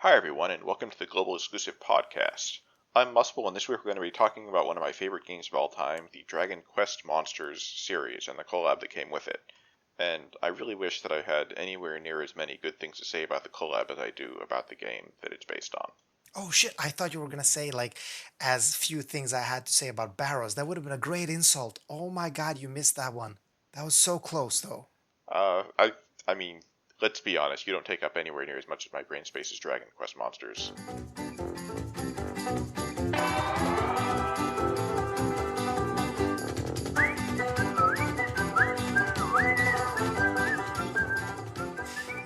Hi everyone, and welcome to the Global Exclusive Podcast. I'm Muscle, and this week we're going to be talking about one of my favorite games of all time, the Dragon Quest Monsters series, and the collab that came with it. And I really wish that I had anywhere near as many good things to say about the collab as I do about the game that it's based on. Oh shit, I thought you were gonna say as few things I had to say about Barrows. That would have been a great insult. Oh my god, you missed that one. That was so close though. Uh, I, I mean, let's be honest, you don't take up anywhere near as much of my brain space as Dragon Quest Monsters.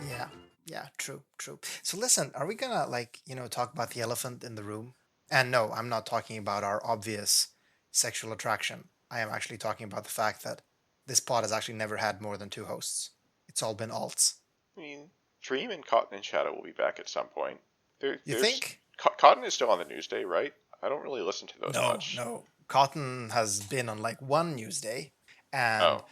Yeah, yeah, true. So listen, are we gonna talk about the elephant in the room? And no, I'm not talking about our obvious sexual attraction. I am actually talking about the fact that this pod has actually never had more than two hosts. It's all been alts. I mean, Dream and Cotton and Shadow will be back at some point. You think? Cotton is still on the Newsday, right? I don't really listen to those No, much. no. Cotton has been on like one news day, and Oh,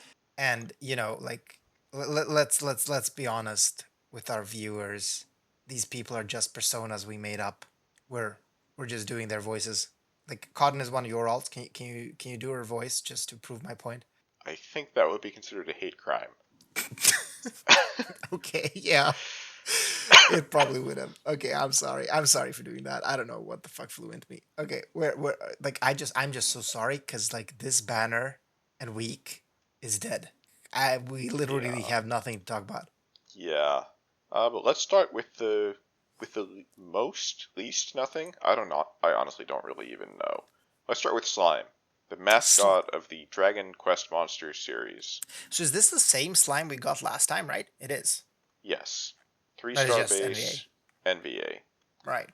let's be honest with our viewers. These people are just personas we made up. We're we're just doing their voices. Like Cotton is one of your alts. Can you do her voice just to prove my point? I think that would be considered a hate crime. Okay, yeah. It probably would have. Okay, I'm sorry. I'm sorry for doing that. I don't know what the fuck flew into me. Okay, we're like I'm just so sorry because like this banner and week is dead. We literally Yeah, have nothing to talk about. yeah. But let's start with the most least nothing. I don't know. I honestly don't really even know. Let's start with Slime, the Sl- mascot of the Dragon Quest Monsters series. so is this the same slime we got last time? Right? It is. Yes, three That is star just NVA. base NVA. Right.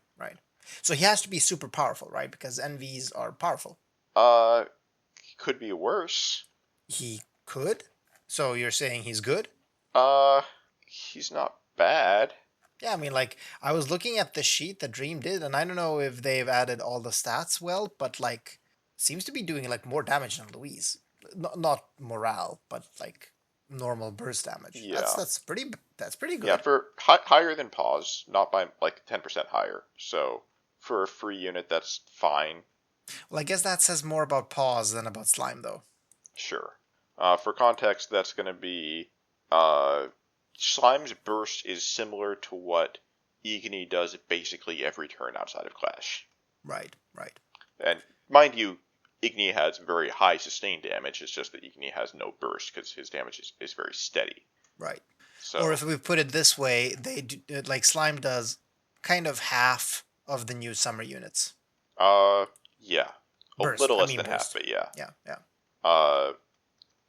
So he has to be super powerful, right? Because NVs are powerful. Uh, could be worse. He could. So you're saying he's good? Uh, he's not bad. Yeah, I mean, like, I was looking at the sheet that Dream did, and I don't know if they've added all the stats well, but, like, seems to be doing, like, more damage than Louise. Not morale, but, like, normal burst damage. Yeah. That's pretty Yeah, good. for higher than pause, not by like 10% higher. So for a free unit, that's fine. Well, I guess that says more about Paws than about Slime, though. Sure. For context, that's going to be uh, Slime's burst is similar to what Igni does basically every turn outside of Clash. Right. And mind you, Igni has very high sustained damage. It's just that Igni has no burst because his damage is very steady. Right. Or So, if we put it this way, like, Slime does kind of half of the new summer units. uh, yeah, a Burst. little I less mean, than half, burst. but yeah. Yeah. Uh,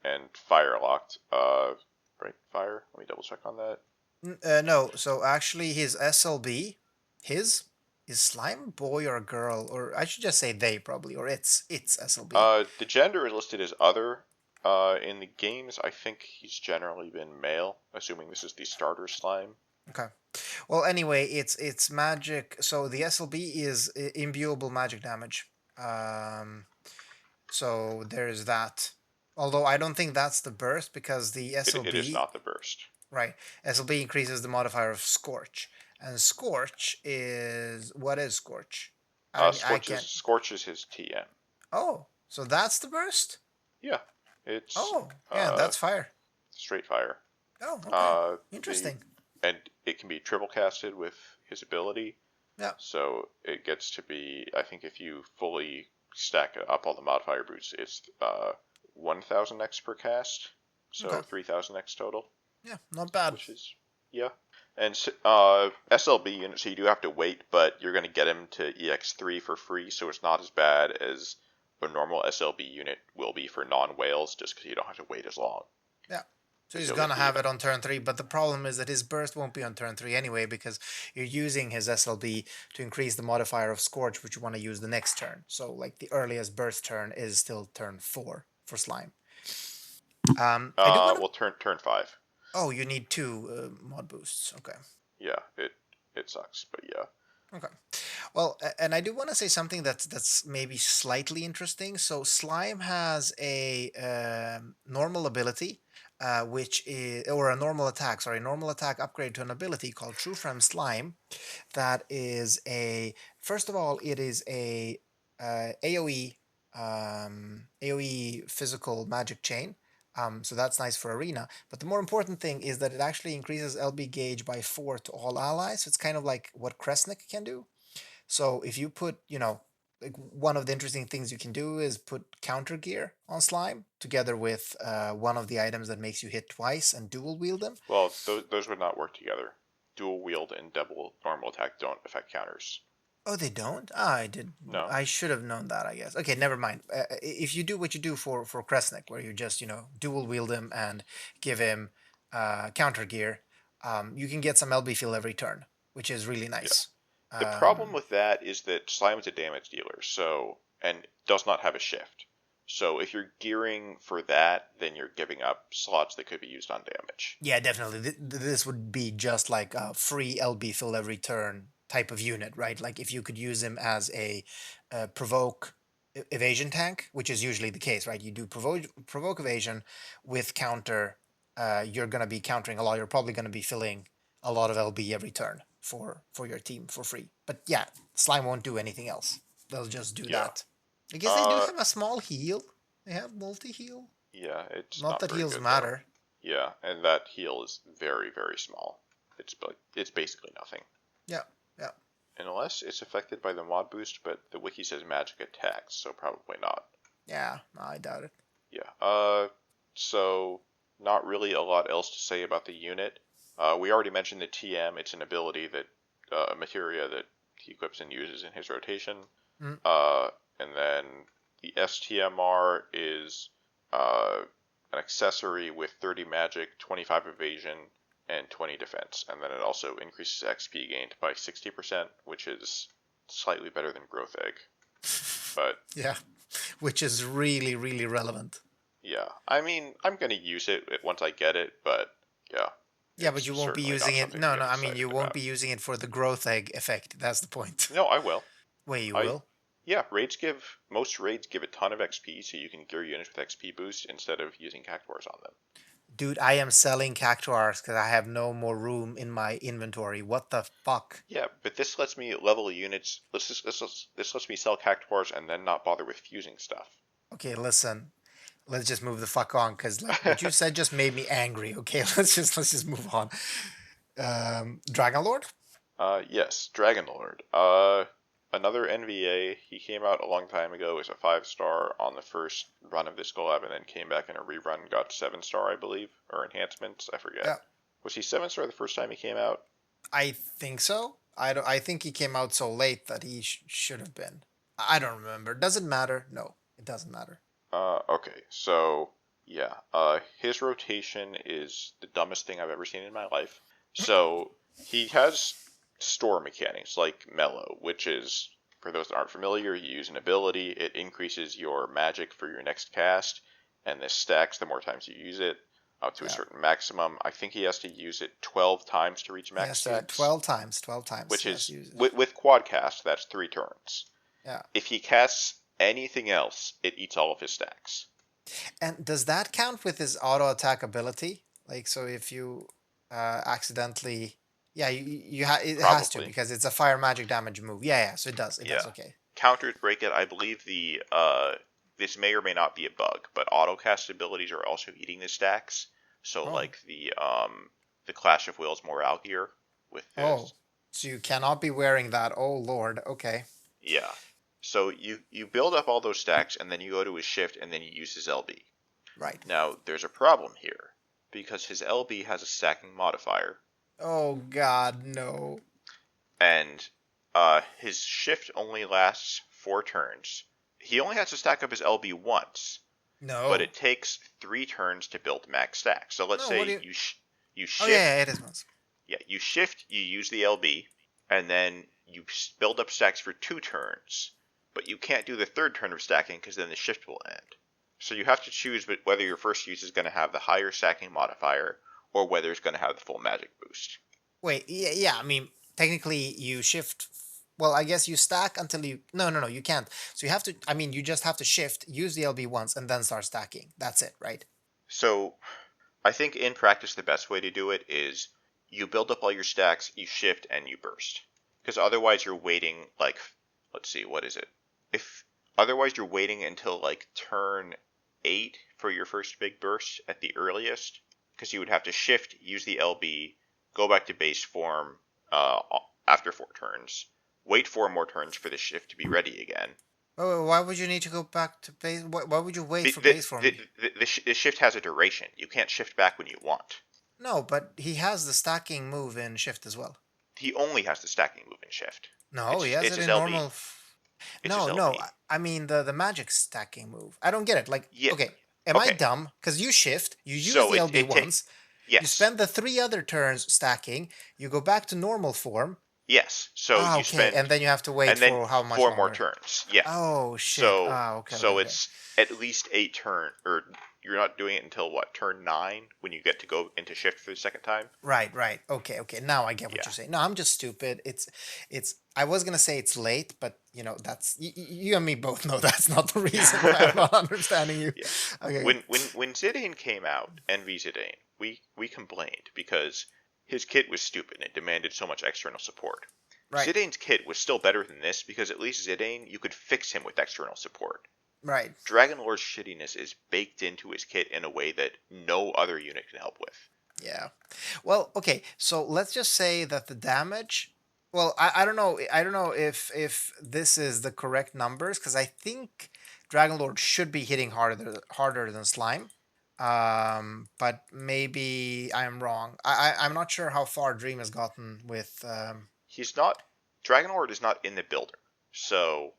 and fire locked. Right, fire. Let me double check on that. No, so actually his SLB, his is slime a boy or a girl, or I should just say they probably, or it's SLB. The gender is listed as other. In the games, I think he's generally been male, assuming this is the starter slime. Okay. Well, anyway, it's magic. So the SLB is imbuable magic damage. So there's that. Although I don't think that's the burst because the It is SLB, not the burst. right? SLB increases the modifier of Scorch, and Scorch is what is Scorch? I can't. Scorch is his TM. Oh, so that's the burst? Yeah, it's Oh, yeah, uh that's fire. straight fire. Oh, okay. Uh, the Interesting. and it can be triple casted with his ability. Yeah. So it gets to be, I think if you fully stack up all the modifier boots, it's 1000x per cast, so Okay. 3000x total, Yeah, not bad. which is, yeah. And SLB unit, so you do have to wait, but you're going to get him to EX3 for free, so it's not as bad as a normal SLB unit will be for non-whales, just because you don't have to wait as long. Yeah. So Because he's you'll get gonna the, have it on turn 3, but the problem is that his burst won't be on turn 3 anyway because you're using his SLB to increase the modifier of Scorch, which you want to use the next turn. So like the earliest burst turn is still turn 4 for Slime. I do want to. well, turn 5. Oh, you need two mod boosts. Okay. Yeah, it sucks, but yeah. Okay. Well, and I do want to say something that's maybe slightly interesting. So slime has a normal ability, which is or a normal attack. Sorry, normal attack upgrade to an ability called True Frame Slime. That is a first of all, it is a AOE AOE physical magic chain. So that's nice for arena. But the more important thing is that it actually increases LB gauge by 4 to all allies. So it's kind of like what Kresnik can do. So if you put, like one of the interesting things you can do is put counter gear on slime together with one of the items that makes you hit twice and dual wield them. Well, those would not work together. Dual wield and double normal attack don't affect counters. Oh, they don't? Ah, I did. No. I should have known that, I guess. Okay, never mind. If you do what you do for Kresnik, where you just dual wield him and give him counter gear, you can get some LB feel every turn, which is really Yeah. nice. The problem Um, with that is that slime is a damage dealer, so and does not have a shift. So if you're gearing for that, then you're giving up slots that could be used on damage. Yeah, definitely. This would be just like a free LB fill every turn type of unit, right? Like if you could use him as a provoke evasion tank, which is usually the case, right? You do provoke evasion with counter. You're gonna be countering a lot. You're probably gonna be filling a lot of LB every turn for your team for free. But yeah, slime won't do anything else. They'll just do Yeah. that. I guess they do Uh, have a small heal. They have multi heal. yeah, it's Not not that very heals good though. matter. Yeah, and that heal is very, very small. It's basically nothing. Yeah, yeah. Unless it's affected by the mod boost, but the wiki says magic attacks, so probably not. Yeah, no, I doubt it. Yeah. So not really a lot else to say about the unit. We already mentioned the TM. It's an ability that a materia that he equips and uses in his rotation. Mm. Uh, and then the STMR is an accessory with 30 magic, 25 evasion, and 20 defense. And then it also increases XP gained by 60%, which is slightly better than Growth Egg. But Yeah, which is really, really relevant. yeah, I mean, I'm gonna use it once I get it, but yeah, Yeah, but it's you won't be certainly not using it. something to No, no, get I mean, excited you won't about. be using it for the growth egg effect. That's the point. No, I will. Wait, you I will? Yeah, most raids give a ton of XP, so you can gear units with XP boost instead of using cactuars on them. Dude, I am selling cactuars because I have no more room in my inventory. What the fuck? Yeah, but this lets me level units. This lets me sell cactuars and then not bother with fusing stuff. Okay, listen. Let's just move the fuck on because like what you said just made me angry. Okay, let's just move on. Dragon Lord? Yes, Dragon Lord. Another NVA. He came out a long time ago as a 5-star on the first run of this collab, and then came back in a rerun, got 7-star, I believe, or enhancements. I forget. Yeah, Was he 7-star the first time he came out? I think so. I don't. I think he came out so late that he should have been. I don't remember. Does it matter? No, it doesn't matter. Okay, so yeah, his rotation is the dumbest thing I've ever seen in my life. So he has store mechanics like Mellow, which is, for those that aren't familiar, you use an ability, it increases your magic for your next cast, and this stacks the more times you use it up to a Yeah. certain maximum. I think he has to use it 12 times to reach He max has to stacks, 12 times. 12 times which he has is, to use it. with quad cast, that's 3 turns. Yeah. If he casts anything else, it eats all of his stacks. And does that count with his auto attack ability? Like, so if you accidentally, yeah, it has to Probably. because it's a fire magic damage move. Yeah, yeah. So it does. It does. Yeah. Okay. Counters break it. I believe the this may or may not be a bug, but autocast abilities are also eating the stacks. So Oh. like the Clash of Wills morale gear with Oh. this. So you cannot be wearing that. Oh Lord. Okay. Yeah. So you build up all those stacks and then you go to his shift and then you use his LB. Right. Now there's a problem here because his LB has a stacking modifier Oh God, no. and his shift only lasts 4 turns. He only has to stack up his LB once, but No. it takes 3 turns to build max stack. So let's No. What do say you? you Oh yeah, shift, yeah. It is once. yeah, you shift, you use the LB, and then you build up stacks for 2 turns. But you can't do the third turn of stacking because then the shift will end. So you have to choose whether your first use is going to have the higher stacking modifier or whether it's going to have the full magic boost. Wait. Yeah. Yeah. I mean, technically, you shift. Well, I guess you stack until you. No, no, no, you can't. So you have to. I mean, you just have to shift, use the LB once, and then start stacking. That's it, right? So I think in practice the best way to do it is you build up all your stacks, you shift, and you burst. Because otherwise you're waiting like, let's see, what is it? If otherwise you're waiting until like turn 8 for your first big burst at the earliest, because you would have to shift, use the LB, go back to base form after 4 turns, wait 4 more turns for the shift to be ready again. Oh, why would you need to go back to base? Why would you wait The, for the, base form? the shift has a duration. You can't shift back when you want. No, but he has the stacking move in shift as well. He only has the stacking move in shift. No, he has It's it his in LB. normal. It's his No, no. LB. I mean the magic stacking move. I don't get it. Like, Yeah. okay, am I Okay. dumb? Because you shift, you use So the it LB it take once, you yes spend the 3 other turns stacking, you go back to normal form. yes. So Ah, you okay, and spend then you have to wait and then for how much 4 more longer? turns. Yeah. Oh shit. So Ah, okay, okay, so okay. it's at least 8 turn or you're not doing it until what turn 9 when you get to go into shift for the second time. Right, right. Okay, okay. Now I get what Yeah. you're saying. No, I'm just stupid. It's. I was gonna say it's late, but that's you and me both know that's not the reason why I'm not understanding you. Yeah. Okay. When Zidane came out, Envy Zidane, we complained because his kit was stupid and it demanded so much external support. Right, Zidane's kit was still better than this because at least Zidane you could fix him with external support. right. Dragon Lord's shittiness is baked into his kit in a way that no other unit can help with. Yeah. Well, okay. So let's just say that the damage. Well, I don't know. I don't know if this is the correct numbers because I think Dragon Lord should be hitting harder than Slime. But maybe I'm wrong. I'm not sure how far Dream has gotten with. He's not Dragon Lord is not in the builder, so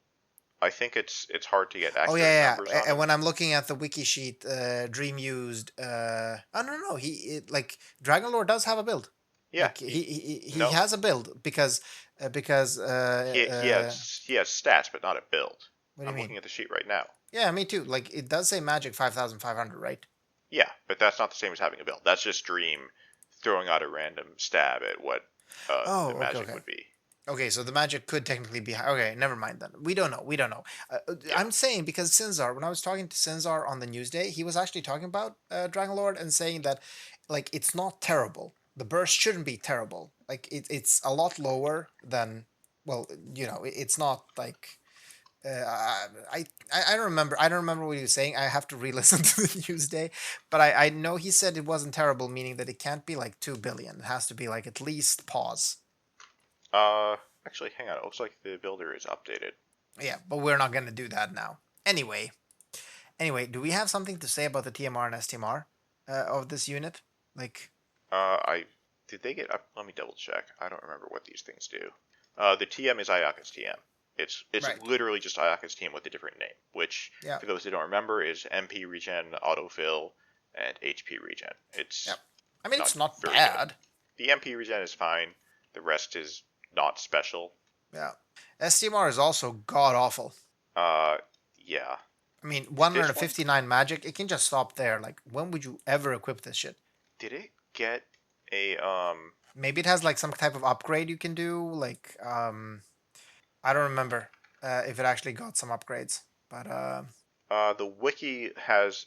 I think it's hard to get Oh accurate yeah, numbers yeah. on And him. when I'm looking at the wiki sheet, Dream used. Oh no, no. Like Dragon Lord does have a build. Yeah, Like he no, has a build because he has stats, but not a build. what do you I'm mean? looking at the sheet right now. Yeah, me too. Like it does say magic 5,500, right? Yeah, but that's not the same as having a build. That's just Dream throwing out a random stab at what the Oh, okay, magic okay. would be. Okay, so the magic could technically be okay. Never mind then. We don't know. We don't know. Yeah. I'm saying because Sinzar, when I was talking to Sinzar on the news day, he was actually talking about Dragon Lord and saying that like it's not terrible. The burst shouldn't be terrible. Like it's a lot lower than well, it's not like I don't remember. I don't remember what he was saying. I have to re-listen to the news day, but I know he said it wasn't terrible, meaning that it can't be like 2 billion. It has to be like at least pause. Uh, Actually, hang on. It looks like the builder is updated. Yeah, but we're not gonna do that now. Anyway, do we have something to say about the TMR and STMR of this unit? Like, I did they get up? Let me double check. I don't remember what these things do. The TM is Ayaka's TM. It's right? literally just Ayaka's TM with a different name, which Yeah, for those who don't remember is MP regen, autofill, and HP regen. yeah. It's I mean, not it's not very good. bad. The MP regen is fine. The rest is not special. Yeah, STMR is also god awful. Uh, yeah. I mean, This one 159 magic. It can just stop there. Like, when would you ever equip this shit? did it get a Maybe it has like some type of upgrade you can do. Like, I don't remember if it actually got some upgrades, but the wiki has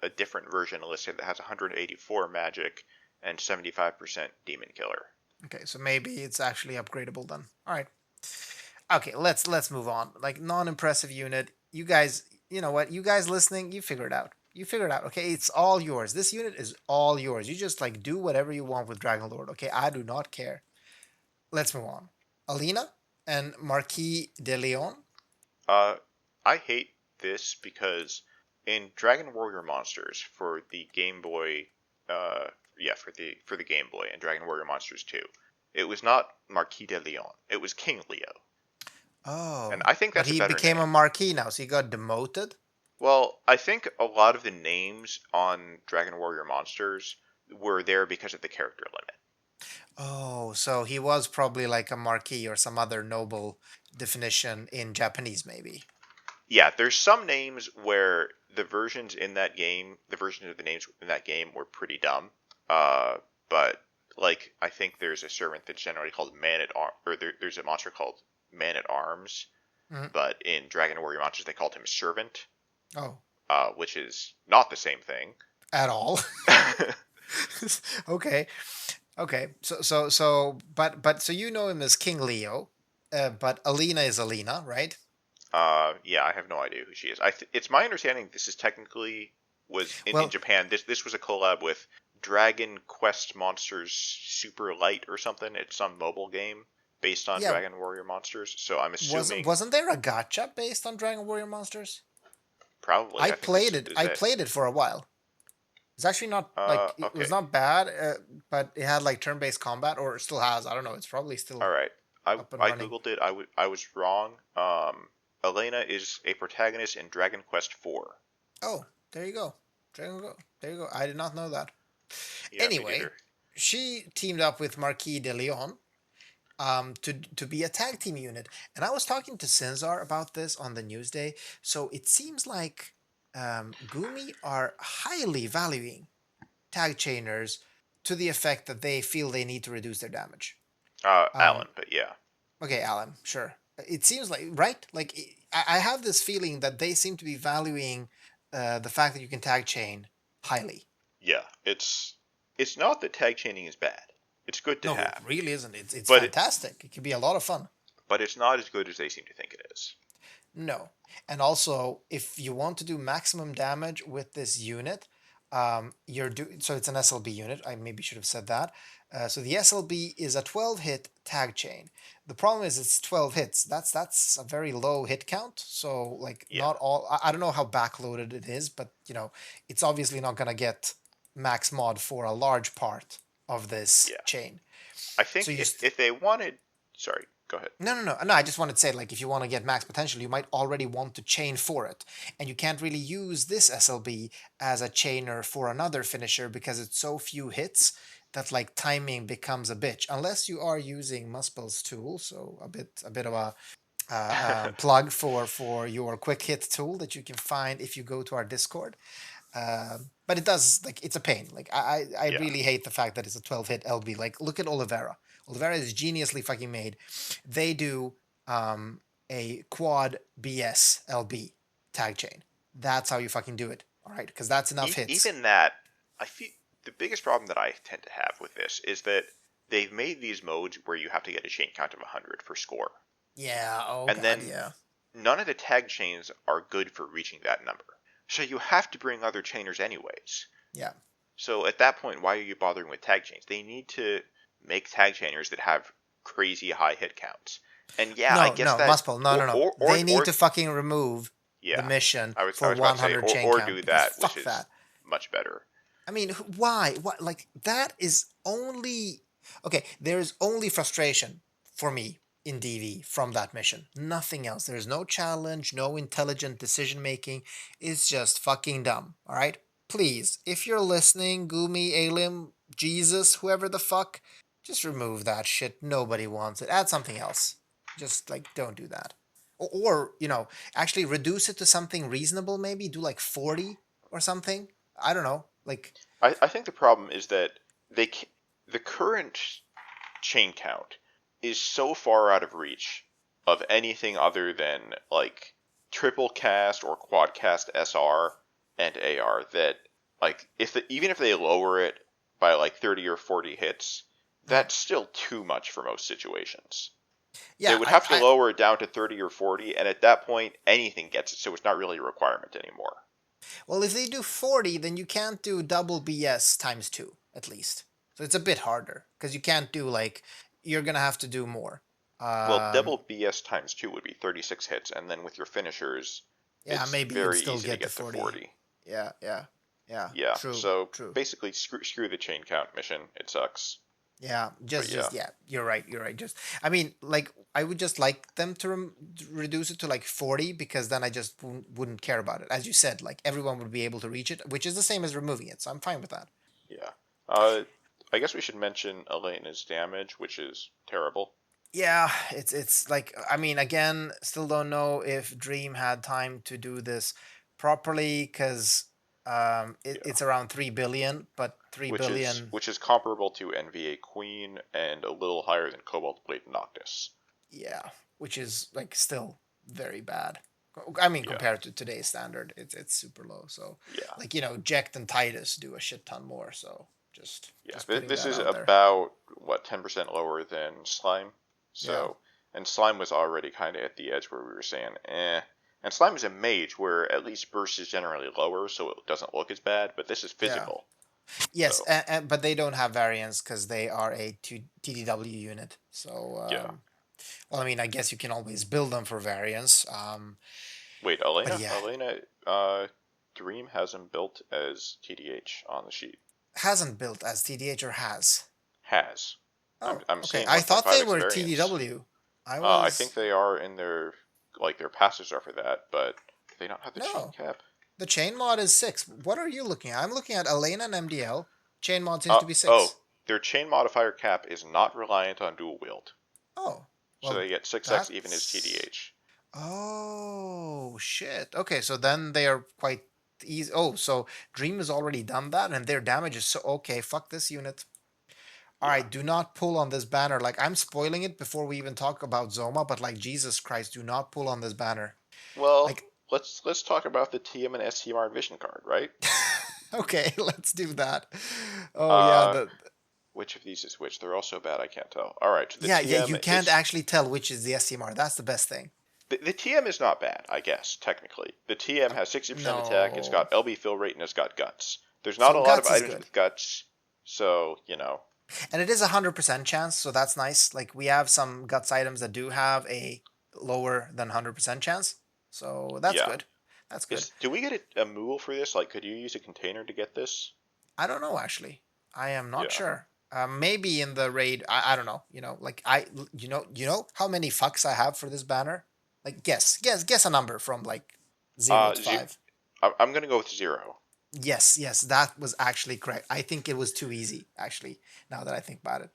a different version listed that has 184 magic and 75% demon killer. okay, so maybe it's actually upgradable then. All right. Okay, let's move on. Like non-impressive unit. You guys, you know what? You guys listening, you figure it out. You figure it out. Okay, it's all yours. This unit is all yours. You just like do whatever you want with Dragon Lord. Okay, I do not care. Let's move on. Alina and Marquis de Leon. Uh, I hate this because in Dragon Warrior Monsters for the Game Boy, yeah, for the Game Boy and Dragon Warrior Monsters 2, it was not Marquis de Leon. It was King Leo, and Oh, I think but that's a he better became name. a Marquis now, so he got demoted. Well, I think a lot of the names on Dragon Warrior Monsters were there because of the character limit. Oh, so he was probably like a Marquis or some other noble definition in Japanese, maybe. Yeah, there's some names where the versions of the names in that game were pretty dumb. But like I think there's a servant that's generally called Man at Arm, or there's a monster called man-at-arms, Mhm. but in Dragon Warrior Monsters they called him Servant, Oh, which is not the same thing. at all. Okay. Okay. So you know him as King Leo, but Alina is Alina, right? Yeah, I have no idea who she is. It's my understanding this is technically was in Well, Japan. This was a collab with Dragon Quest Monsters Super Light or something. It's some mobile game based on yeah. Dragon Warrior Monsters. So I'm assuming Wasn't there a gacha based on Dragon Warrior Monsters? probably. I I think this played it. is I it. played it for a while. It's actually not like it was Okay. not bad, but it had like turn-based combat, or it still has. I don't know. It's probably All still right. up and I running. googled it. I was wrong. Elena is a protagonist in Dragon Quest 4. Oh, there you go. There you go. I did not know that. Yeah, me Anyway, neither. she teamed up with Marquis de Leon to be a tag team unit. And I was talking to Cesar about this on the news day. So it seems like Gumi are highly valuing tag chainers to the effect that they feel they need to reduce their damage. Alan, Um, but yeah. okay, Alan, sure. It seems like, right? Like, I have this feeling that they seem to be valuing the fact that you can tag chain highly. Yeah, it's not that tag chaining is bad. It's good to No, it have, really isn't. It's but it fantastic. It can be a lot of fun. but it's not as good as they seem to think it is. No. And also, if you want to do maximum damage with this unit, so it's an SLB unit. I maybe should have said that. So the SLB is a 12 hit tag chain. The problem is it's 12 hits. That's a very low hit count. So like Yeah, not all. I don't know how backloaded it is, but it's obviously not gonna get max mod for a large part of this yeah. chain. I So think you if they wanted, sorry, go ahead. no. I just wanted to say, like, if you want to get max potential, you might already want to chain for it, and you can't really use this SLB as a chainer for another finisher because it's so few hits that like timing becomes a bitch. Unless you are using Muspel's tool, so a bit of a plug for your quick hit tool that you can find if you go to our Discord. But it does like it's a pain. Like I Yeah, really hate the fact that it's a 12 hit LB. Like look at Olivera. Olivera is geniusly fucking made. They do a quad BS LB tag chain. That's how you fucking do it. All right, because that's enough hits. even that, I feel the biggest problem that I tend to have with this is that they've made these modes where you have to get a chain count of 100 for score, Yeah. Oh and god. then Yeah. none of the tag chains are good for reaching that number. So you have to bring other chainers anyways. Yeah. So at that point, why are you bothering with tag chains? They need to make tag chainers that have crazy high hit counts. And yeah, I No. guess No. that Muspel. No. No. No. They need or to fucking remove the yeah, mission I for was about to say 100 chain or count do because that, which fuck is that. much better. I mean, why? What? Like that is only okay. There's only frustration for me in DV from that mission. Nothing else. There's no challenge, no intelligent decision making. It's just fucking dumb. All right. Please, if you're listening, Gumi, Alim, Jesus, whoever the fuck, just remove that shit. Nobody wants it. Add something else. Just like don't do that. Or actually reduce it to something reasonable. Maybe do like 40 or something. I don't know. Like, I think the problem is that they the current chain count is so far out of reach of anything other than like triple cast or quad cast SR and AR that like even if they lower it by like 30 or 40 hits, mm, that's still too much for most situations. They yeah, would I, have to I, lower it down to 30 or 40, and at that point, anything gets it, so it's not really a requirement anymore. well, if they do 40, then you can't do double BS times two, at least. So it's a bit harder because you can't do like, you're gonna have to do more. Well, double Um, BS times 2 would be 36 hits, and then with your finishers, yeah, it's maybe you'd very still easy to get the get to 40. 40. Yeah, Yeah, true, so true. basically, screw the chain count mission. It sucks. Yeah, But yeah, yeah, you're right, Just, I mean, like, I would just like them to reduce it to like 40 because then I just wouldn't care about it. As you said, like, everyone would be able to reach it, which is the same as removing it, so I'm fine with that. yeah. Uh, I guess we should mention Elena's damage, which is terrible. Yeah, it's like, I mean, again, still don't know if Dream had time to do this properly because Yeah, it's around 3 billion, but 3 billion. which is comparable to NVA Queen and a little higher than Cobalt Blade Noctis. Yeah, which is like still very bad. I mean, Yeah, compared to today's standard, it's super low. So, yeah, like Jekt and Titus do a shit ton more. So yeah. just putting This that is out there. about what 10% lower than slime. Yeah, So, and slime was already kind of at the edge where we were saying, eh. And slime is a mage where at least burst is generally lower, so it doesn't look as bad. But this is yeah, physical, yes, so but they don't have variants because they are a TDW unit. So, yeah. well, I mean, I guess you can always build them for variants. Wait, But Alina, yeah, Alina, Dream has him built as TDH on the sheet. hasn't built as TDH or has. Has. Oh, I'm okay. seeing I thought they 1.5x were variants. TDW. I I think was they are in their their passes are for that, but they don't have the chain no. cap. The chain mod is 6. What are you looking at? I'm looking at Elena and MDL. Chain mod seems to be 6. Oh, their chain modifier cap is not reliant on dual wield, Oh, so well, they get 6x even as that's. TDH. Oh, shit. Okay, so then they are quite easy. Oh, so Dream has already done that, and their damage is so. Okay, fuck this unit. All Yeah. right, do not pull on this banner. Like, I'm spoiling it before we even talk about Zoma, but like, Jesus Christ, do not pull on this banner. Well, Like, let's talk about the TM and STMR vision card, right? okay, let's do that. Oh, yeah, Uh, the. which of these is which? They're all so bad I can't tell. All right, so the Yeah, yeah, TM you can't is actually tell which is the STMR. That's the best thing. the TM is not bad, I guess, technically. The TM has 60% attack, it's No. got LB fill rate, and it's got guts. There's not So a lot of guts is items good. with guts, so, you know, And it is 100% chance, so that's nice. Like we have some guts items that do have a lower than 100% chance. So that's yeah. good. That's good. Do we get a mule for this? Like, could you use a container to get this? I don't know actually. I am not Yeah. sure. Maybe in the raid. I don't know. Like you know how many fucks I have for this banner. Like guess a number from like 0 to Ze 5. I'm gonna go with 0. Yes, yes, that was actually correct. I think it was too easy actually. Now that I think about it.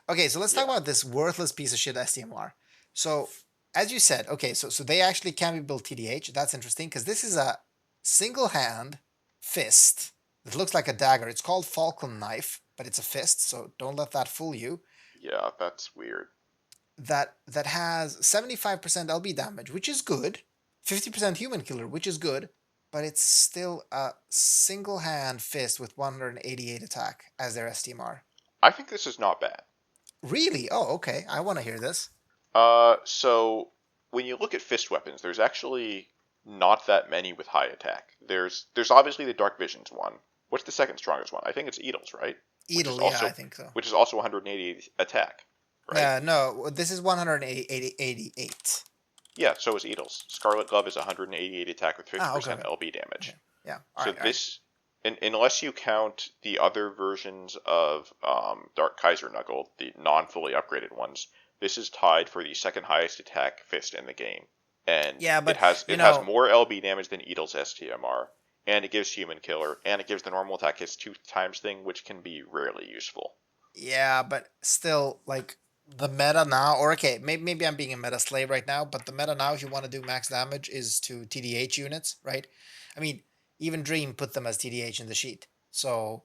Okay, so let's talk Yeah. about this worthless piece of shit STMR. So, as you said, okay, so they actually can be built TDH. That's interesting because this is a single hand fist that looks like a dagger. It's called Falcon Knife, but it's a fist, so don't let that fool you. Yeah, that's weird. That has 75% LB damage, which is good. 50% human killer, which is good, but it's still a single hand fist with 188 attack as their STMR. I think this is not bad. Really? Oh, okay. I want to hear this. So when you look at fist weapons, there's actually not that many with high attack. There's obviously the Dark Visions one. What's the second strongest one? I think it's Eagles, right? Which is Edel, yeah, I also think so. 180 attack, right? No, this is 188. Yeah, so is Eagles. Scarlet Glove is 188 attack with Ah, okay, 50% okay, LB okay. damage. Yeah, all So right, all right. this, unless you count the other versions of Dark Kaiser Knuckle, the non-fully upgraded ones, this is tied for the second highest attack fist in the game, and Yeah, it but has more LB damage than Eagles STMR, and it gives Human Killer, and it gives the normal attack hits 2 times thing, which can be rarely useful. yeah, but still, like the meta now, or okay, maybe I'm being a meta slave right now, but the meta now, if you want to do max damage, is to TDH units, right? I mean, even Dream put them as TDH in the sheet. So,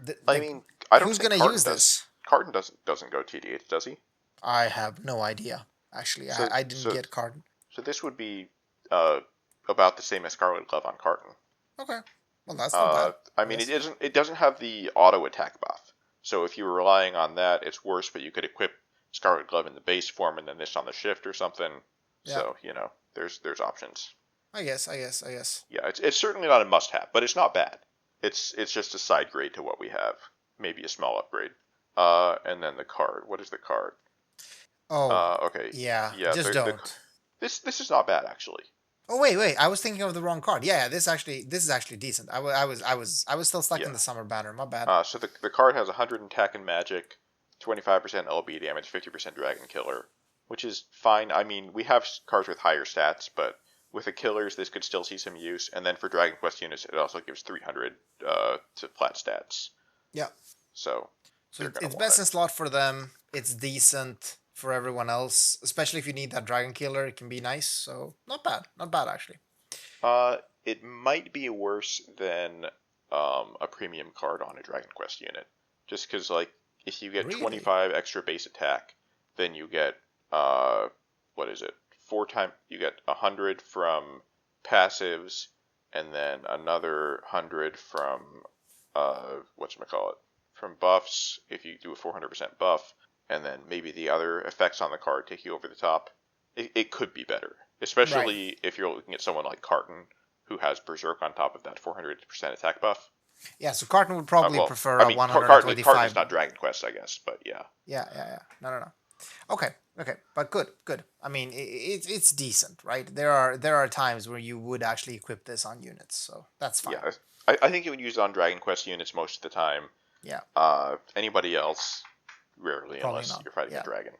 I like, mean, I don't who's think gonna Carton use does. this? Carton doesn't go TDH, does he? I have no idea. Actually, I, So I didn't so get card. so this would be uh, about the same as Scarlet Glove on Carton. Okay, well that's not bad, I I mean, guess. it doesn't have the auto attack buff. So if you were relying on that, it's worse. But you could equip Scarlet Glove in the base form and then this on the shift or something. Yeah, So there's options. I guess. Yeah, it's certainly not a must-have, but it's not bad. It's just a side grade to what we have. Maybe a small upgrade. And then the card. What is the card? Oh, Okay. yeah, Yeah, just the don't. this is not bad actually. Oh wait, I was thinking of the wrong card. Yeah, this is actually decent. I was still stuck in Yeah. the summer banner. My bad. So the card has 100 attack and magic, 25% LB damage, 50% dragon killer, which is fine. I mean, we have cards with higher stats, but with the killers, this could still see some use. And then for Dragon Quest units, it also gives 300 to plat stats. Yeah. So So they're it's, gonna it's want best it. in slot for them. It's decent for everyone else, especially if you need that dragon killer. It can be nice. So not bad actually. It might be worse than a premium card on a Dragon Quest unit, just because like if you get Really? 25 extra base attack, then you get uh, what is it? You get 100 from passives, and then another 100 from whatchamacallit, from buffs if you do a 400% buff, and then maybe the other effects on the card take you over the top. It could be better, Right. especially if you're looking at someone like Carton, who has Berserk on top of that 400% attack buff. Yeah, so Carton would probably Well, prefer I a mean, Carton is 125. not Dragon Quest, I guess, but yeah. Yeah, yeah, yeah. No, no, no. Okay, okay, but good, good. I mean, it's decent, right? There are times where you would actually equip this on units, so that's fine. Yeah, I think you would use it on Dragon Quest units most of the time. Yeah, Anybody else, rarely, probably unless not. you're fighting a Yeah. dragon.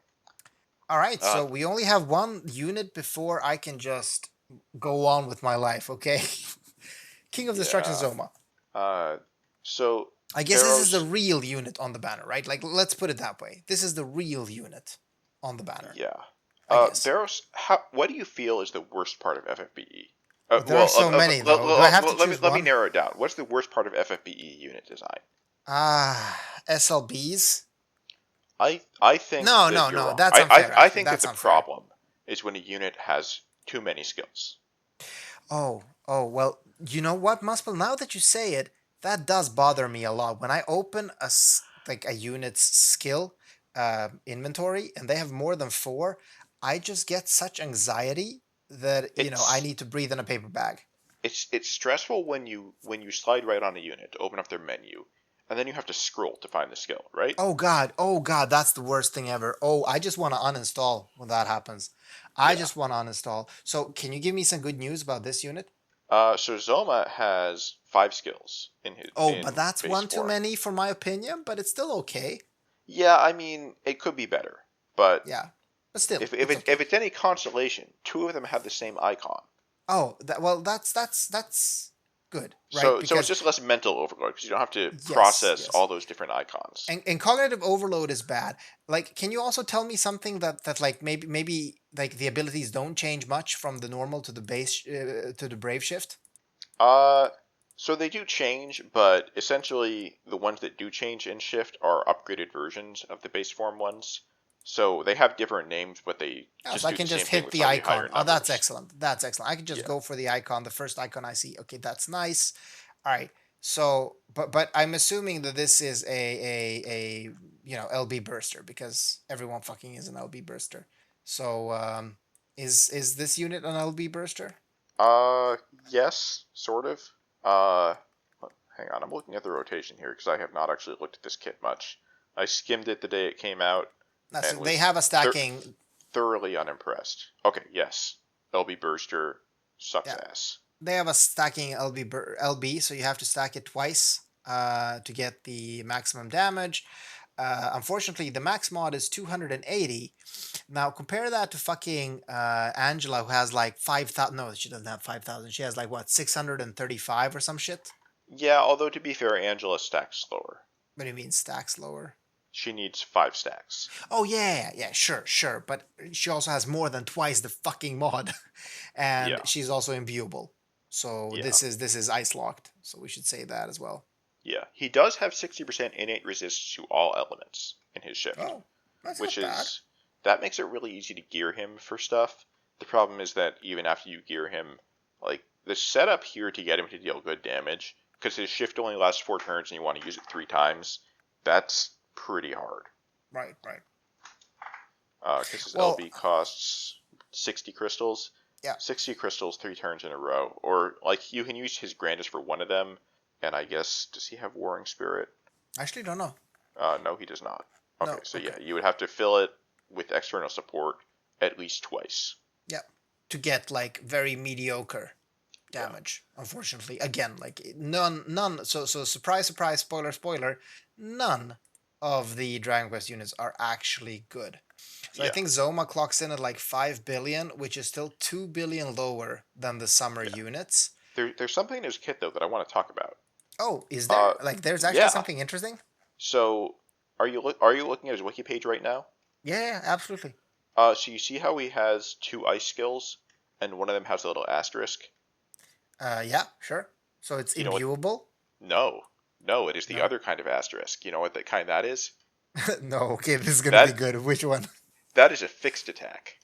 All right, Uh, so we only have one unit before I can just go on with my life, okay? King of Destruction yeah. Zoma. Uh, so I guess this is the Pharaoh's, real unit on the banner, right? Like, let's put it that way. This is the real unit on the banner, yeah. I guess. Barros, what do you feel is the worst part of FFBE? Oh, there are so many, though. Do I have to choose Let me one? narrow it down. What's the worst part of FFBE unit design? Ah, SLBs? I think No, that no, you're no. wrong. That's unfair, I actually. think that That's the unfair. problem is when a unit has too many skills. Oh, oh, well, you know what, Muspel? Now that you say it, that does bother me a lot. When I open like a unit's skill inventory and they have more than four, I just get such anxiety that, I It's need to breathe in a paper bag. it's stressful when you slide right on a unit to open up their menu, and then you have to scroll to find the skill, right? Oh God, that's the worst thing ever. Oh, I just want to uninstall when that happens. I Yeah. just want to uninstall. So, can you give me some good news about this unit? So Zoma has 5 skills Oh, but in that's base one too form. many for my opinion, but it's still okay. Yeah, I mean it could be better, but Yeah, but still, if it's okay. it's any consolation, 2 of them have the same icon. Oh, that's good, right? So it's Because just less mental overload because you don't have to yes, process yes. all those different icons. And cognitive overload is bad. Like, can you also tell me something that like maybe like the abilities don't change much from the normal to the base to the brave shift? Uh, so they do change, but essentially the ones that do change in Shift are upgraded versions of the base form ones. So they have different names, but they Oh, so just I do the can just same thing hit with the slightly higher icon. Oh, that's numbers. excellent. That's excellent. I can just Yeah. go for the icon, the first icon I see. Okay, that's nice. All right. So, but I'm assuming that this is a LB burster because everyone fucking is an LB burster. So, is this unit an LB burster? Yes, sort of. Uh, Hang on, I'm looking at the rotation here because I have not actually looked at this kit much. I skimmed it the day it came out No, so and they was have a stacking. thoroughly unimpressed. Okay, yes, LB Burster sucks Yeah, ass. they have a stacking LB, so you have to stack it twice to get the maximum damage. Unfortunately, the max mod is 280. Now compare that to fucking Angela, who has like 5,000. No, she doesn't have 5,000. She has like what, 635 or some shit. Yeah, although to be fair, Angela stacks slower. What do you mean stacks lower? She needs 5 stacks. Oh yeah, yeah, sure, sure. But she also has more than twice the fucking mod, and Yeah, she's also imbuable. So yeah, this is ice locked. So we should say that as well. yeah. He does have 60% innate resist to all elements in his shift, Oh, that's which not bad. is that makes it really easy to gear him for stuff. The problem is that even after you gear him, like the setup here to get him to deal good damage, because his shift only lasts 4 turns and you want to use it 3 times, that's pretty hard. Right, right. Because his Well, LB costs 60 crystals. yeah. 60 crystals 3 turns in a row. Or, like, you can use his Grandest for one of them, and I guess, does he have Warring Spirit? I actually don't know. No, he does not. Okay, No. so Okay. yeah, you would have to fill it with external support at least twice. Yeah. To get like very mediocre Yeah, damage. Unfortunately, again, like none. So surprise, surprise. Spoiler, spoiler. None of the Dragon Quest units are actually good. So I yeah, think Zoma clocks in at like 5 billion, which is still 2 billion lower than the summer yeah. units. There's something in his kit, though, that I want to talk about. Oh, is there? Uh, Like, there's actually yeah. something interesting? So, are you looking at his wiki page right now? Yeah, yeah, absolutely. So you see how he has 2 ice skills, and one of them has a little asterisk? Yeah, sure. So it's You know what? imbuable? No, no, it is the No. other kind of asterisk. You know what that kind that is? No, okay, this is gonna be That good. Which one? That is a fixed attack.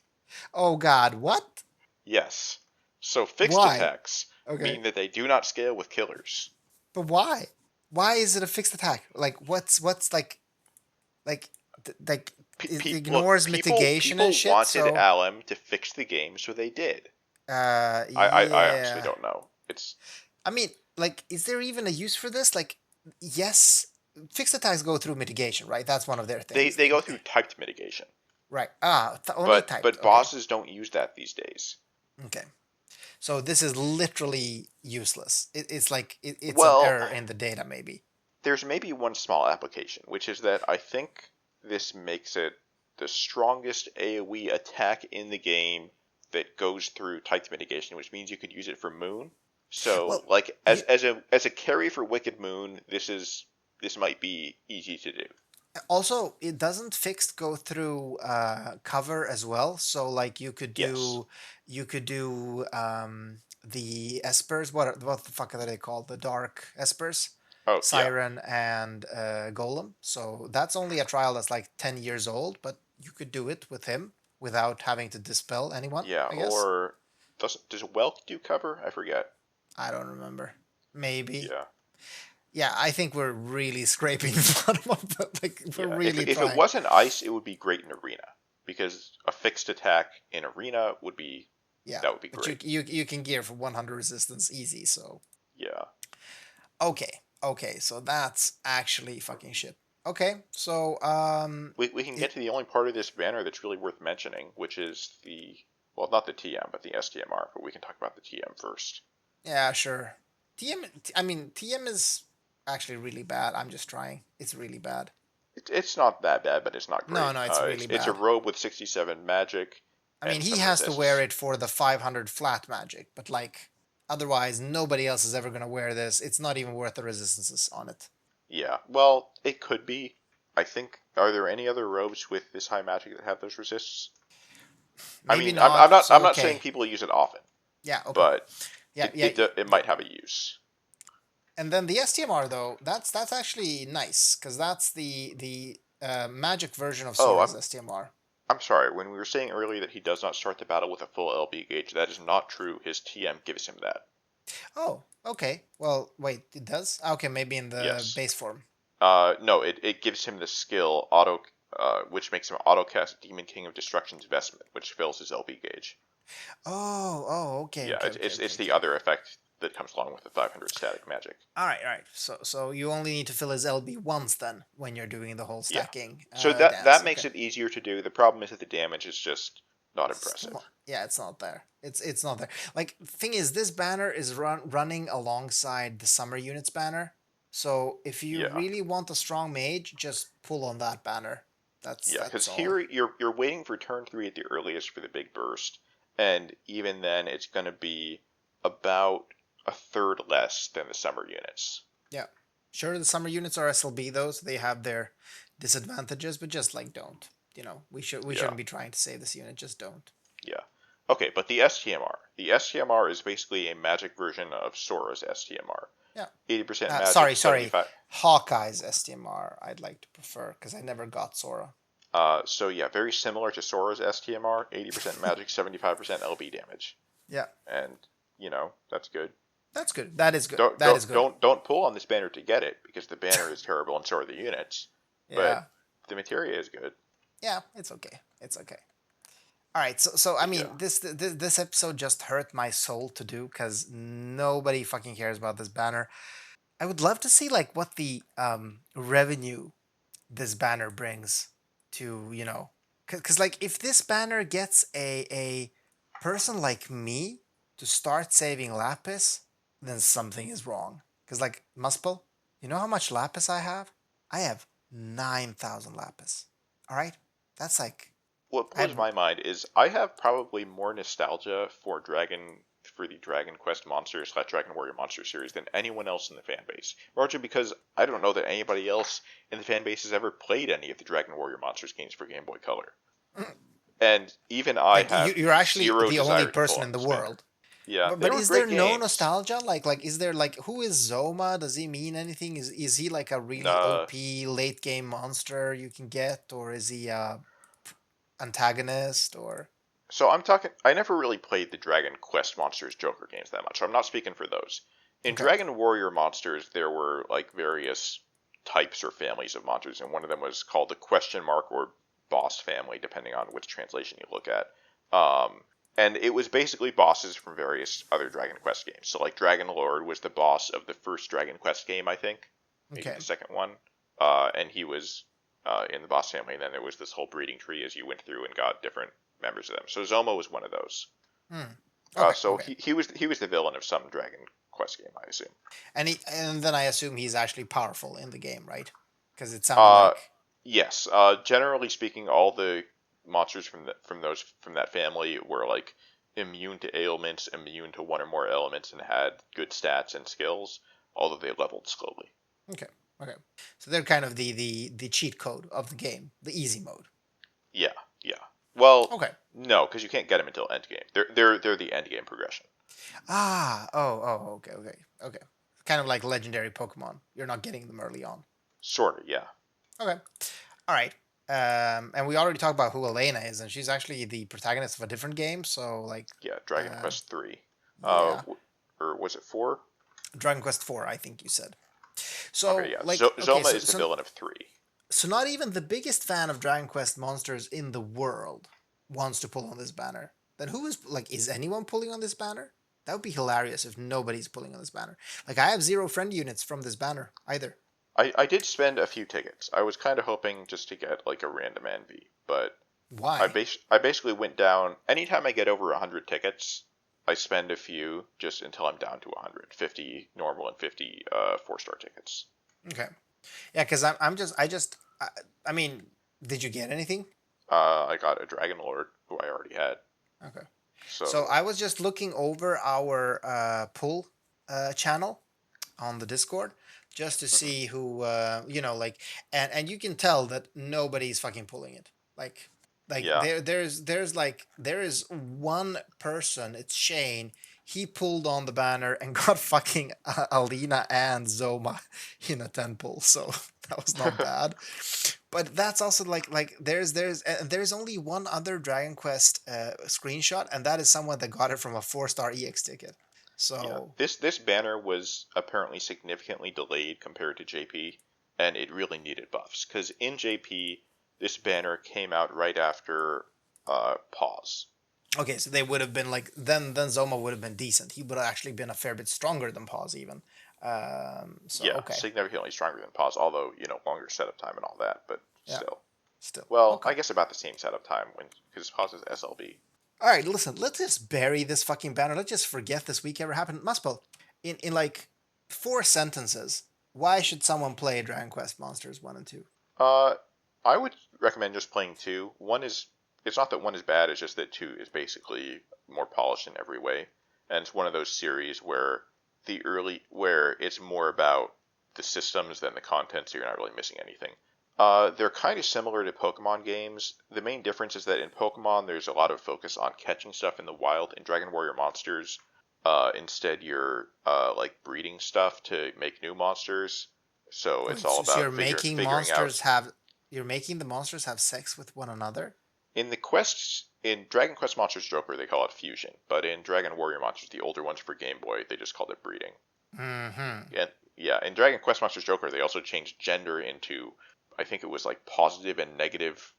Oh God, what? Yes. So fixed Why? attacks Okay, mean that they do not scale with killers. but why? Why is it a fixed attack? Like, what's like like it Look, ignores mitigation and shit. wanted So, Alem to fix the game, so they did. I honestly yeah. don't know. It's I mean, like, is there even a use for this? Like, yes, fixed attacks go through mitigation, right? That's one of their things. they go through typed mitigation, Right. Ah, only typed. but Okay. bosses don't use that these days. Okay. So this is literally useless. It's like it's an Well, error in the data, maybe. there's maybe one small application, which is that I think this makes it the strongest AoE attack in the game that goes through typed mitigation, which means you could use it for Moon. So, Well, like you, as a carry for Wicked Moon, this might be easy to do. also it doesn't fixed go through cover as well. So like Yes. you could do the espers. What the fuck are they called? The dark espers, Oh yeah, Siren and Golem. So that's only a trial that's like 10 years old, but you could do it with him without having to dispel anyone. yeah. I guess. Or does Welk do cover? I forget. I don't remember. Maybe. Yeah, Yeah, I think we're really scraping the bottom of the, like we're yeah. really If it trying. wasn't ice, it would be great in arena because a fixed attack in arena would be Yeah, that would be but you great. you you can gear for 100 resistance easy. So Yeah. okay, so that's actually fucking shit. Okay, so We can get to the only part of this banner that's really worth mentioning, which is the well, not the TM, but the STMR. But we can talk about the TM first. yeah, sure. TM, I mean TM is actually really bad. I'm just trying. It's really bad. It's not that bad, but it's not No, great. no, it's really It's a bad. robe with 67 magic I mean, and he some has to wear resists. it for the 500 flat magic, but like otherwise, nobody else is ever gonna wear this. It's not even worth the resistances on it. Yeah, well, it could be. I think. Are there any other robes with this high magic that have those resists? I Maybe mean, not. I'm So not saying okay. people use it often, Yeah. Okay. but Yeah. Yeah. it might have a use. And then the STMR though, that's actually nice because that's the magic version of Oh, Sora's STMR. I'm sorry. When we were saying earlier that he does not start the battle with a full LB gauge, that is not true. His TM gives him that. Oh, okay. Well, wait, it does. Okay, maybe in the Yes. base form. No, it gives him the skill auto, which makes him autocast Demon King of Destruction's Vestment, which fills his LB gauge. Oh, oh, okay, Yeah, okay, okay, okay, it's the okay. other effect that comes along with the 500 static magic. All right. So you only need to fill his LB once then when you're doing the whole Yeah. stacking So dance. that Okay. makes it easier to do. The problem is that the damage is just not impressive. Yeah, it's not there. It's not there. Like thing is, this banner is running alongside the summer units banner. So if you Yeah. really want a strong mage, just pull on that banner. Yeah, That's because all. here you're waiting for turn 3 at the earliest for the big burst, and even then it's going to be about a third less than the summer units. Yeah. Sure, the summer units are SLB though, so they have their disadvantages, but just like don't. We Yeah, shouldn't be trying to save this unit. Just don't. yeah. Okay, but the STMR. The STMR is basically a magic version of Sora's STMR. Yeah. 80% magic, Sorry. 75. Hawkeye's STMR. I'd like to prefer because I never got Sora. So yeah, very similar to Sora's STMR. 80% magic, 75% LB damage, Yeah, and that's good. that's good. That is good. That is good. Don't pull on this banner to get it because the banner is terrible and so are the units. Yeah. But the materia is good. Yeah, it's okay. It's okay. All right, so I mean, Yeah. this episode just hurt my soul to do because nobody fucking cares about this banner. I would love to see like what the revenue this banner brings to because like if this banner gets a person like me to start saving lapis, then something is wrong. Because like Muspel, you know how much lapis I have? I have 9,000 lapis. All right, that's like What I blows my mind is I have probably more nostalgia for the Dragon Quest Monster / Dragon Warrior Monster series than anyone else in the fan base. Largely because I don't know that anybody else in the fan base has ever played any of the Dragon Warrior Monsters games for Game Boy Color. And even I like have you're actually zero the only desire to pull person on in the this banner. world. Yeah, they But were is there great no games. nostalgia? Like is there like who is Zoma? Does he mean anything? Is he like a really Uh, OP late game monster you can get, or is he antagonist or? So I'm talking. I never really played the Dragon Quest Monsters Joker games that much, so I'm not speaking for those. In Okay. Dragon Warrior Monsters, there were like various types or families of monsters, and one of them was called the Question Mark or Boss family, depending on which translation you look at. Um, and it was basically bosses from various other Dragon Quest games. So like Dragon Lord was the boss of the first Dragon Quest game, I think, maybe Okay. the second one, and he was in the boss family. And then there was this whole breeding tree as you went through and got different members of them. So Zoma was one of those. Hmm. Okay. So Okay. he was the villain of some Dragon Quest game, I assume. And then I assume he's actually powerful in the game, right? Because it sounded Uh, like. yes. Generally speaking, all the monsters from that family were like immune to ailments, immune to one or more elements, and had good stats and skills. Although they leveled slowly. Okay. Okay. So they're kind of the cheat code of the game, the easy mode. Yeah, yeah. Well, Okay. no, because you can't get them until end game. They're the end game progression. Ah. Oh. Oh. Okay. Okay. Okay. Kind of like legendary Pokemon. You're not getting them early on. Sort of, yeah, Okay. All right. And we already talked about who Alina is, and she's actually the protagonist of a different game. So like, yeah. Dragon uh, Quest 3. yeah, Or was it 4? Dragon Quest IV, I think you said. Okay, So yeah. like, okay, Zoma is the villain of 3. so not even the biggest fan of Dragon Quest monsters in the world wants to pull on this banner. Then who is like, is anyone pulling on this banner? That would be hilarious if nobody's pulling on this banner. Like, I have 0 friend units from this banner either. I did spend a few tickets. I was kind of hoping just to get like a random NV, but Why? I basically went down. Anytime I get over 100 tickets, I spend a few just until I'm down to 100, 50 normal and 50 4-star tickets. Okay. Yeah, because I mean, did you get anything? I got a Dragon Lord who I already had. Okay. So So I was just looking over our pull channel on the Discord just to mhm. see who like, and you can tell that nobody's fucking pulling it. Like Yeah, there is one person. It's Shane. He pulled on the banner and got fucking Alina and Zoma in a 10 pull. So that was not bad. But that's also like there's only one other Dragon Quest screenshot, and that is someone that got it from a 4-star EX ticket. yeah. So This banner was apparently significantly delayed compared to JP, and it really needed buffs because in JP this banner came out right after pause. okay, so they would have been like then Zoma would have been decent. He would have actually been a fair bit stronger than Pause even. So Yeah, okay, significantly stronger than pause, although longer setup time and all that, but yeah, still. still Well, okay. I guess about the same setup time when because pause is SLB. All right, listen, let's just bury this fucking banner. Let's just forget this week ever happened. Muspel, in like 4 sentences, why should someone play Dragon Quest Monsters 1 and 2? Uh, I would recommend just playing two. One is it's not that one is bad; it's just that two is basically more polished in every way, and it's one of those series where it's more about the systems than the content, so you're not really missing anything. They're kind of similar to Pokemon games. The main difference is that in Pokemon, there's a lot of focus on catching stuff in the wild. In Dragon Warrior Monsters, instead you're like breeding stuff to make new monsters. So it's Wait, all so about figuring out you're making the monsters have sex with one another? in the quests in Dragon Quest Monsters Joker they call it fusion, but in Dragon Warrior Monsters, the older ones for Game Boy, they just called it breeding. Mm-hmm. And yeah, in Dragon Quest Monsters Joker, they also changed gender into I think it was like positive and negative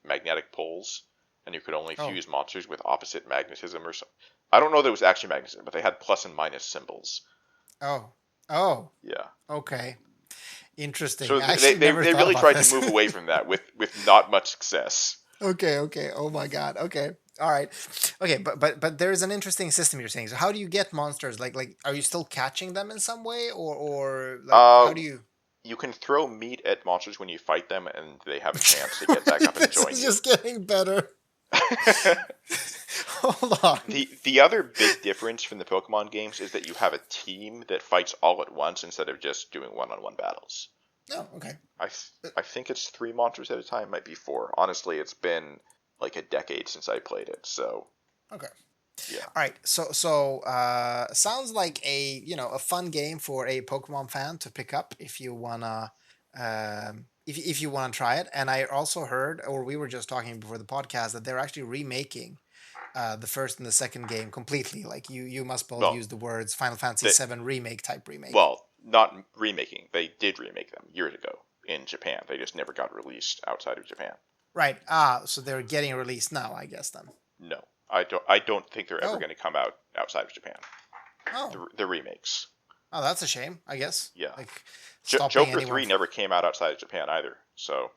magnetic poles, and you could only Oh, fuse monsters with opposite magnetism or something. I don't know that it was actually magnetism, but they had plus and minus symbols. oh, oh. Yeah. Okay, interesting. So I actually never they thought really about tried to this. move away from that with not much success. Okay, okay. Oh my god. Okay. All right. Okay, but there is an interesting system you're saying. So how do you get monsters? Like are you still catching them in some way or like how Uh, do you you can throw meat at monsters when you fight them, and they have a chance to get back up and This join is you. just getting better. Hold on. The other big difference from the Pokemon games is that you have a team that fights all at once instead of just doing one-on-one battles. Oh, okay. I think it's 3 monsters at a time, might be 4. Honestly, it's been like a decade since I played it, so Okay. yeah. All right. So sounds like a fun game for a Pokemon fan to pick up if you wanna if you want to try it. And I also heard, or we were just talking before the podcast, that they're actually remaking the first and the second game completely. Like you must both Well, use the words Final Fantasy they, VII remake type remake. well, not remaking. They did remake them years ago in Japan. They just never got released outside of Japan. Right. Ah, so they're getting released now, I guess then. No, I don't. I don't think they're ever Oh, going to come out outside of Japan. oh, The remakes. oh, that's a shame, I guess. Yeah, Like stopping Joker anyone. 3 never came out outside of Japan either. So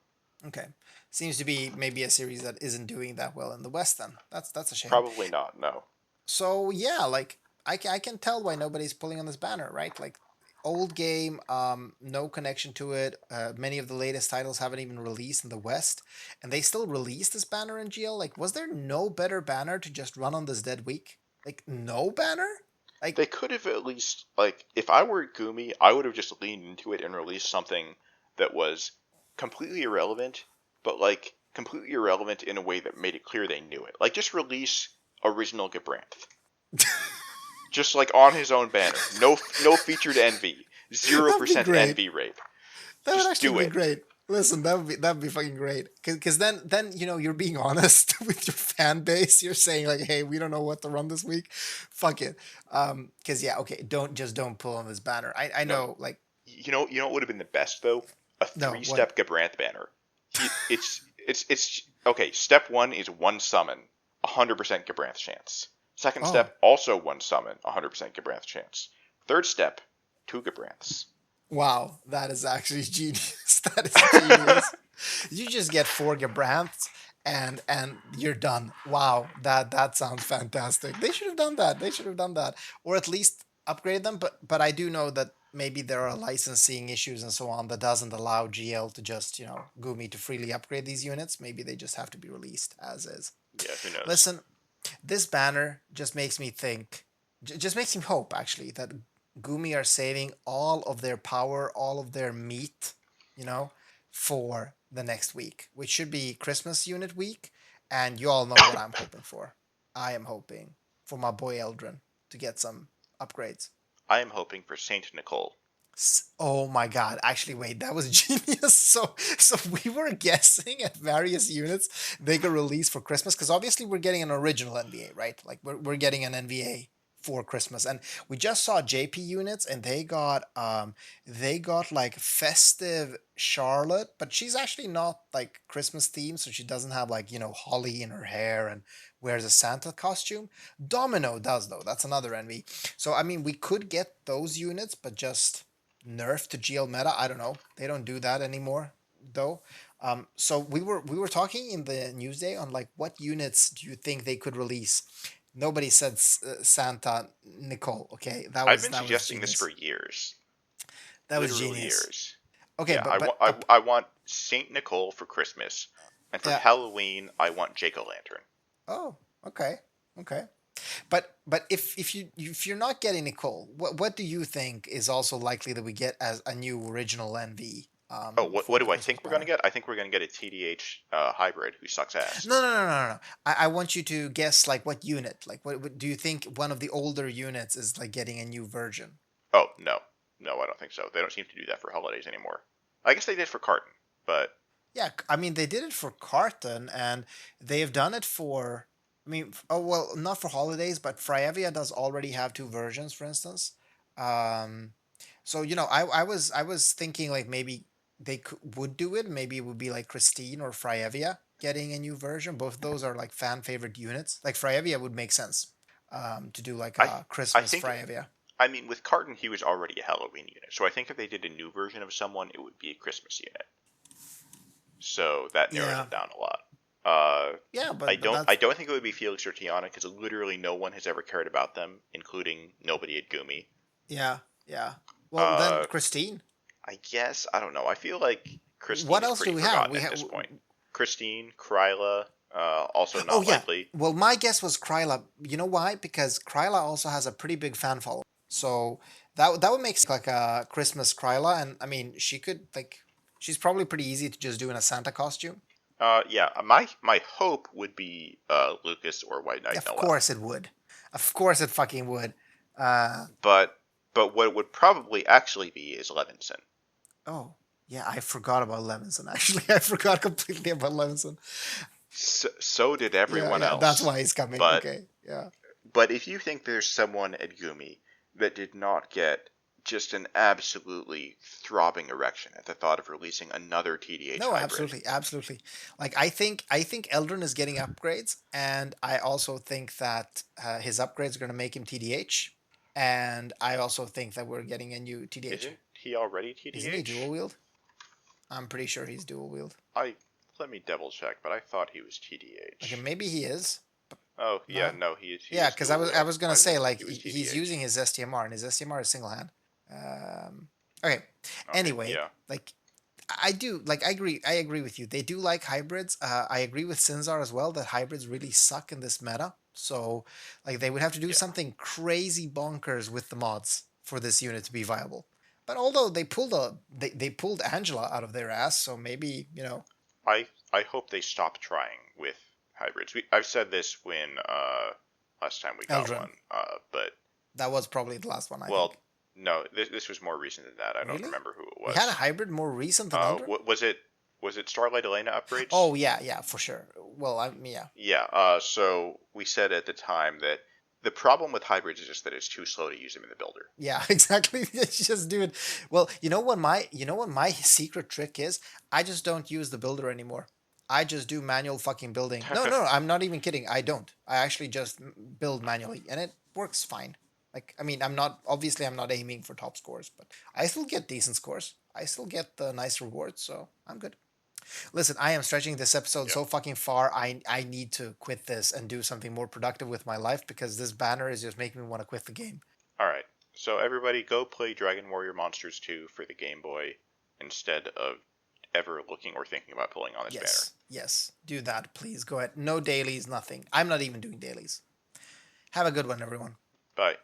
Okay, seems to be maybe a series that isn't doing that well in the West. Then that's a shame. probably not. No. So yeah, like I can tell why nobody's pulling on this banner, right? Like old game, no connection to it. Many of the latest titles haven't even released in the West, and they still release this banner in GL. Like, was there no better banner to just run on this dead week? Like, no banner? Like, They could have at least, like, if I were Gumi, I would have just leaned into it and released something that was completely irrelevant, but, like, completely irrelevant in a way that made it clear they knew it. Like, just release original Gabranth. Just, like, on his own banner. No featured envy. that'd be 0% great. envy rate. That would Just do actually be it. great. Listen, that would be fucking great. Cause then you're being honest with your fan base. You're saying like, hey, we don't know what to run this week. Fuck it. Cause yeah, okay, don't pull on this banner. I No. know like You know what would have been the best, though? A no what three-step Gabranth banner. It's okay. Step 1 is one summon, 100% Gabranth chance. Second oh step, also one summon, 100% Gabranth chance. Third step, two Gabranths. wow, that is actually genius. That is genius. You just get four Gabranths and you're done. Wow, that sounds fantastic. They should have done that. They should have done that, or at least upgrade them. But I do know that maybe there are licensing issues and so on that doesn't allow GL to just Gumi to freely upgrade these units. Maybe they just have to be released as is. Yeah, who knows? Listen, this banner just makes me think, just makes me hope actually that Gumi are saving all of their power, all of their meat, you know, for the next week, which should be Christmas unit week. And you all know what I'm hoping for. I am hoping for my boy Eldrin to get some upgrades. I am hoping for Saint Nicole. Oh my god, actually wait, that was genius. So we were guessing at various units they could release for Christmas because obviously we're getting an original NVA, right? Like we're getting an NVA for Christmas. And we just saw JP units and they got like festive Charlotte, but she's actually not like Christmas themed, so she doesn't have like, holly in her hair and wears a Santa costume. Domino does though. That's another NV. So I mean we could get those units, but just nerf to GL meta. I don't know. They don't do that anymore, though. So we were talking in the news day on like what units do you think they could release? Nobody said Santa Nicole. Okay, that I've was been that was suggesting this genius. for years. That was Literally genius. years. Okay, Yeah, I want Saint Nicole for Christmas, and for yeah. Halloween I want Jack-o'-lantern. Oh, okay, okay. But if you're not getting Nicole, what do you think is also likely that we get as a new original NV Oh, for what the do I Christmas think we're gonna banner? get? I think we're gonna get a TDH hybrid who sucks ass. No, no, no, no, no, no. I want you to guess like what unit. Like what do you think one of the older units is like getting a new version? Oh no, I don't think so. They don't seem to do that for holidays anymore. I guess they did for Carton, but Yeah, I mean they did it for Carton and they have done it for. I mean, oh well, not for holidays, but Frievia does already have two versions, for instance. Um, so I was thinking like maybe would do it. Maybe it would be like Christine or Frievia getting a new version. Both of those are like fan favorite units. Like Frievia would make sense to do like I a I Christmas think Frievia. I mean with Carton he was already a Halloween unit, so I think if they did a new version of someone, it would be a Christmas unit. So that narrows Yeah, it down a lot. Uh, yeah, I but don't I that's don't think it would be Felix or Tiana because literally no one has ever cared about them, including nobody at Gumi. yeah, yeah. Well, then Uh, Christine. I guess I don't know. I feel like Christine What is else do pretty we have? forgotten at this point. Christine, Kryla, also Oh not yeah. likely. Well, my guess was Kryla. You know why? Because Kryla also has a pretty big fan following. So that would make sense, like a Christmas Kryla, and I mean she could like she's probably pretty easy to just do in a Santa costume. Yeah, my hope would be Lucas or White Knight Of Noel. course it would. Of course it fucking would. Uh But what it would probably actually be is Levinson. oh Yeah, I forgot about Levinson. Actually, I forgot completely about Levinson. So did Yeah, everyone yeah, that's else. why he's coming. But Okay, yeah. but if you think there's someone at Gumi that did not get just an absolutely throbbing erection at the thought of releasing another TDH No, hybrid, absolutely, absolutely. Like I think Eldrin is getting upgrades, and I also think that his upgrades are going to make him TDH, and I also think that we're getting a new TDH. isn't he already Isn't he dual TDH? wield? I'm pretty sure he's dual wield. I Let me double check, but I thought he was Okay, TDH. maybe he is. Oh yeah, No. no, he Yeah, is because I dual was I wield. was gonna I say didn't think like he was he's using TDH. his STMR, and his STMR is single hand. Okay. Okay, Anyway, yeah, like I do like I agree with you. They do like hybrids. I agree with Sinzar as well that hybrids really suck in this meta. So like they would have to do yeah. something crazy bonkers with the mods for this unit to be viable. But although they pulled Angela out of their ass, so maybe I hope they stop trying with hybrids. I've said this when last time we got Eldrin. one, but That was probably the last one I well, think. no, this was more recent than that. I don't Really? remember who it We had a was. hybrid more recent than Eldrin? Was it Starlight Elena upgrades? Oh yeah, yeah, for sure. Well, yeah. Yeah. So we said at the time that the problem with hybrids is just that it's too slow to use them in the builder. Yeah, exactly. Just do it. Well, you know what my secret trick is? I just don't use the builder anymore. I just do manual fucking building. No, no, I'm not even kidding. I don't. I actually just build manually and it works fine. Like, I mean, I'm not aiming for top scores, but I still get decent scores. I still get the nice rewards, so I'm good. Listen, I am stretching this episode Yeah. so fucking far. I need to quit this and do something more productive with my life because this banner is just making me want to quit the game. All right. So everybody, go play Dragon Warrior Monsters 2 for the Game Boy instead of ever looking or thinking about pulling on this banner. Yes, yes, do that, please. Go ahead. No dailies, nothing. I'm not even doing dailies. Have a good one, everyone. Bye.